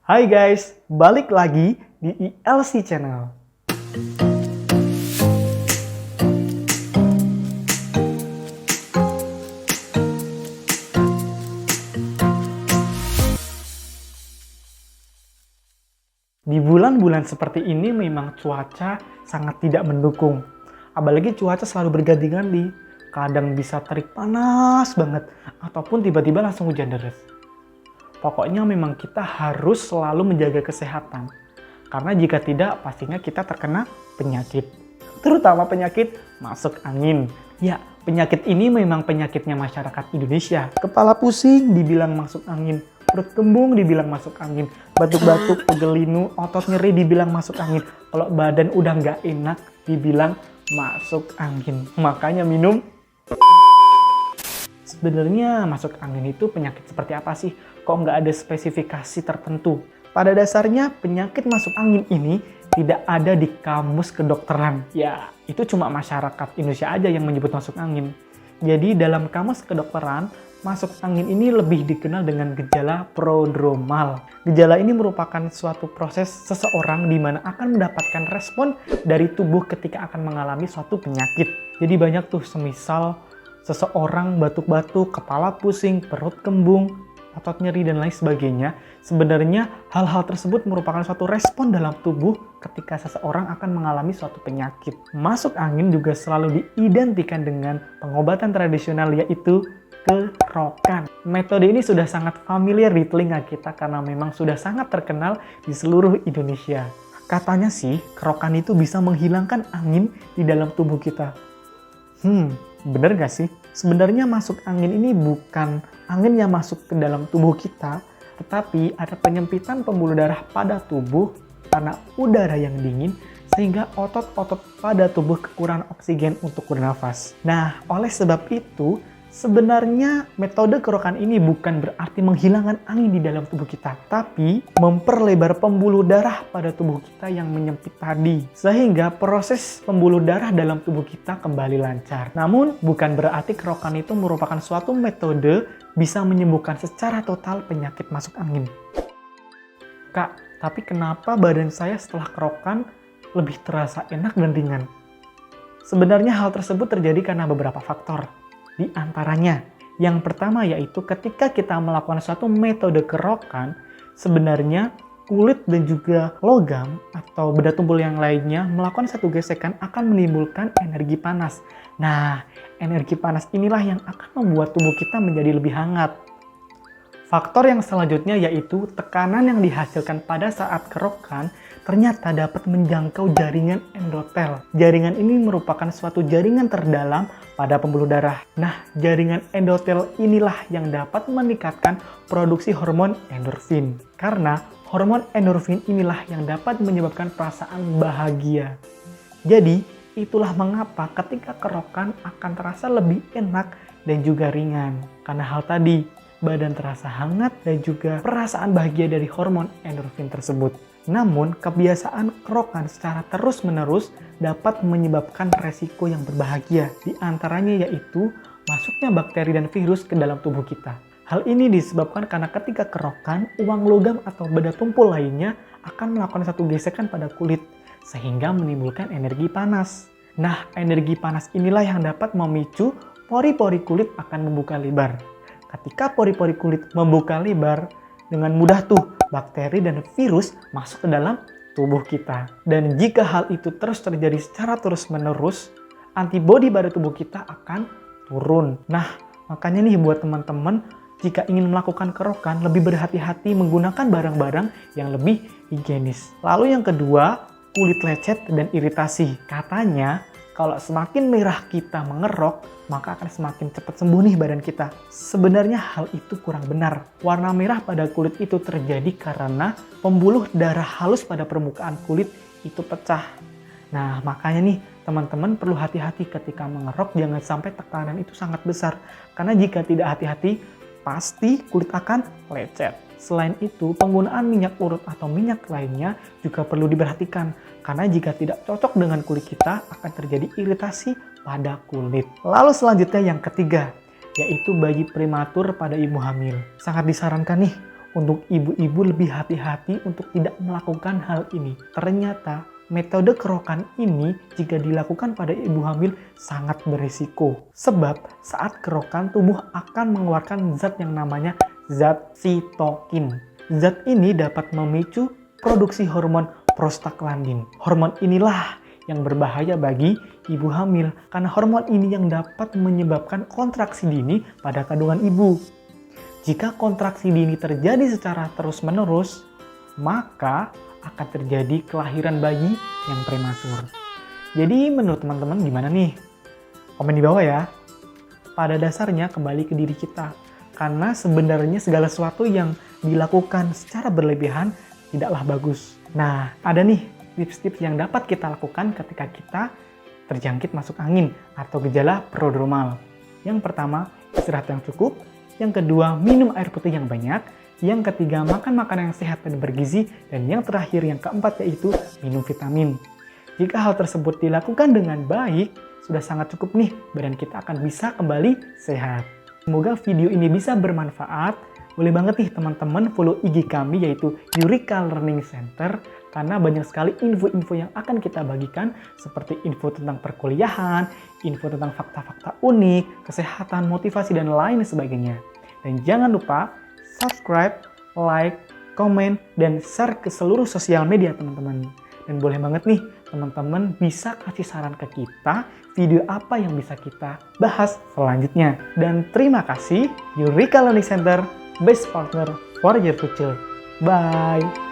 Hai guys, balik lagi di ILC Channel. Di bulan-bulan seperti ini memang cuaca sangat tidak mendukung. Apalagi cuaca selalu berganti-ganti. Kadang bisa terik panas banget, ataupun tiba-tiba langsung hujan deras. Pokoknya memang kita harus selalu menjaga kesehatan. Karena jika tidak, pastinya kita terkena penyakit. Terutama penyakit masuk angin. Ya, penyakit ini memang penyakitnya masyarakat Indonesia. Kepala pusing dibilang masuk angin. Perut kembung dibilang masuk angin. Batuk-batuk, pegel linu, otot nyeri dibilang masuk angin. Kalau badan udah nggak enak, dibilang masuk angin. Makanya minum. Sebenarnya masuk angin itu penyakit seperti apa sih? Kok nggak ada spesifikasi tertentu? Pada dasarnya penyakit masuk angin ini tidak ada di kamus kedokteran. Ya, itu cuma masyarakat Indonesia aja yang menyebut masuk angin. Jadi dalam kamus kedokteran, masuk angin ini lebih dikenal dengan gejala prodromal. Gejala ini merupakan suatu proses seseorang di mana akan mendapatkan respon dari tubuh ketika akan mengalami suatu penyakit. Jadi banyak tuh semisal seseorang batuk-batuk, kepala pusing, perut kembung, otot nyeri, dan lain sebagainya. Sebenarnya hal-hal tersebut merupakan suatu respon dalam tubuh ketika seseorang akan mengalami suatu penyakit. Masuk angin juga selalu diidentikan dengan pengobatan tradisional, yaitu kerokan. Metode ini sudah sangat familiar di telinga kita karena memang sudah sangat terkenal di seluruh Indonesia. Katanya sih, kerokan itu bisa menghilangkan angin di dalam tubuh kita. Bener gak sih? Sebenarnya masuk angin ini bukan angin yang masuk ke dalam tubuh kita, tetapi ada penyempitan pembuluh darah pada tubuh karena udara yang dingin, sehingga otot-otot pada tubuh kekurangan oksigen untuk bernafas. Nah, oleh sebab itu, sebenarnya metode kerokan ini bukan berarti menghilangkan angin di dalam tubuh kita, tapi memperlebar pembuluh darah pada tubuh kita yang menyempit tadi, sehingga proses pembuluh darah dalam tubuh kita kembali lancar. Namun, bukan berarti kerokan itu merupakan suatu metode bisa menyembuhkan secara total penyakit masuk angin. Kak, tapi kenapa badan saya setelah kerokan lebih terasa enak dan ringan? Sebenarnya hal tersebut terjadi karena beberapa faktor. Di antaranya, yang pertama yaitu ketika kita melakukan suatu metode kerokan, sebenarnya kulit dan juga logam atau benda tumpul yang lainnya melakukan satu gesekan akan menimbulkan energi panas. Nah, energi panas inilah yang akan membuat tubuh kita menjadi lebih hangat. Faktor yang selanjutnya yaitu tekanan yang dihasilkan pada saat kerokan ternyata dapat menjangkau jaringan endotel. Jaringan ini merupakan suatu jaringan terdalam pada pembuluh darah. Nah, jaringan endotel inilah yang dapat meningkatkan produksi hormon endorfin. Karena hormon endorfin inilah yang dapat menyebabkan perasaan bahagia. Jadi, itulah mengapa ketika kerokan akan terasa lebih enak dan juga ringan. Karena hal tadi, badan terasa hangat dan juga perasaan bahagia dari hormon endorfin tersebut. Namun, kebiasaan kerokan secara terus-menerus dapat menyebabkan resiko yang berbahagia. Di antaranya yaitu masuknya bakteri dan virus ke dalam tubuh kita. Hal ini disebabkan karena ketika kerokan, uang logam atau benda tumpul lainnya akan melakukan satu gesekan pada kulit, sehingga menimbulkan energi panas. Nah, energi panas inilah yang dapat memicu pori-pori kulit akan membuka lebar. Ketika pori-pori kulit membuka lebar, dengan mudah tuh bakteri dan virus masuk ke dalam tubuh kita. Dan jika hal itu terus terjadi secara terus-menerus, antibodi pada tubuh kita akan turun. Nah, makanya nih buat teman-teman, jika ingin melakukan kerokan, lebih berhati-hati menggunakan barang-barang yang lebih higienis. Lalu yang kedua, kulit lecet dan iritasi. Katanya, kalau semakin merah kita mengerok, maka akan semakin cepat sembuh nih badan kita. Sebenarnya hal itu kurang benar. Warna merah pada kulit itu terjadi karena pembuluh darah halus pada permukaan kulit itu pecah. Nah, makanya nih teman-teman perlu hati-hati ketika mengerok, jangan sampai tekanan itu sangat besar. Karena jika tidak hati-hati, pasti kulit akan lecet. Selain itu, penggunaan minyak urut atau minyak lainnya juga perlu diperhatikan. Karena jika tidak cocok dengan kulit kita, akan terjadi iritasi pada kulit. Lalu selanjutnya yang ketiga, yaitu bayi prematur pada ibu hamil. Sangat disarankan nih untuk ibu-ibu lebih hati-hati untuk tidak melakukan hal ini. Ternyata metode kerokan ini jika dilakukan pada ibu hamil sangat berisiko. Sebab saat kerokan tubuh akan mengeluarkan zat yang namanya zat sitokin. Zat ini dapat memicu produksi hormon prostaglandin. Hormon inilah yang berbahaya bagi ibu hamil karena hormon ini yang dapat menyebabkan kontraksi dini pada kandungan ibu. Jika kontraksi dini terjadi secara terus-menerus, maka akan terjadi kelahiran bayi yang prematur. Jadi menurut teman-teman gimana nih? Komen di bawah ya. Pada dasarnya kembali ke diri kita. Karena sebenarnya segala sesuatu yang dilakukan secara berlebihan tidaklah bagus. Nah, ada nih tips-tips yang dapat kita lakukan ketika kita terjangkit masuk angin atau gejala prodromal. Yang pertama, istirahat yang cukup. Yang kedua, minum air putih yang banyak. Yang ketiga, makan makanan yang sehat dan bergizi. Dan yang terakhir, yang keempat yaitu minum vitamin. Jika hal tersebut dilakukan dengan baik, sudah sangat cukup nih, badan kita akan bisa kembali sehat. Semoga video ini bisa bermanfaat. Boleh banget nih teman-teman follow IG kami yaitu Eureka Learning Center. Karena banyak sekali info-info yang akan kita bagikan seperti info tentang perkuliahan, info tentang fakta-fakta unik, kesehatan, motivasi, dan lain sebagainya. Dan jangan lupa subscribe, like, komen, dan share ke seluruh sosial media teman-teman. Dan boleh banget nih teman-teman bisa kasih saran ke kita video apa yang bisa kita bahas selanjutnya. Dan terima kasih Eureka Learning Center, best partner for your future. Bye!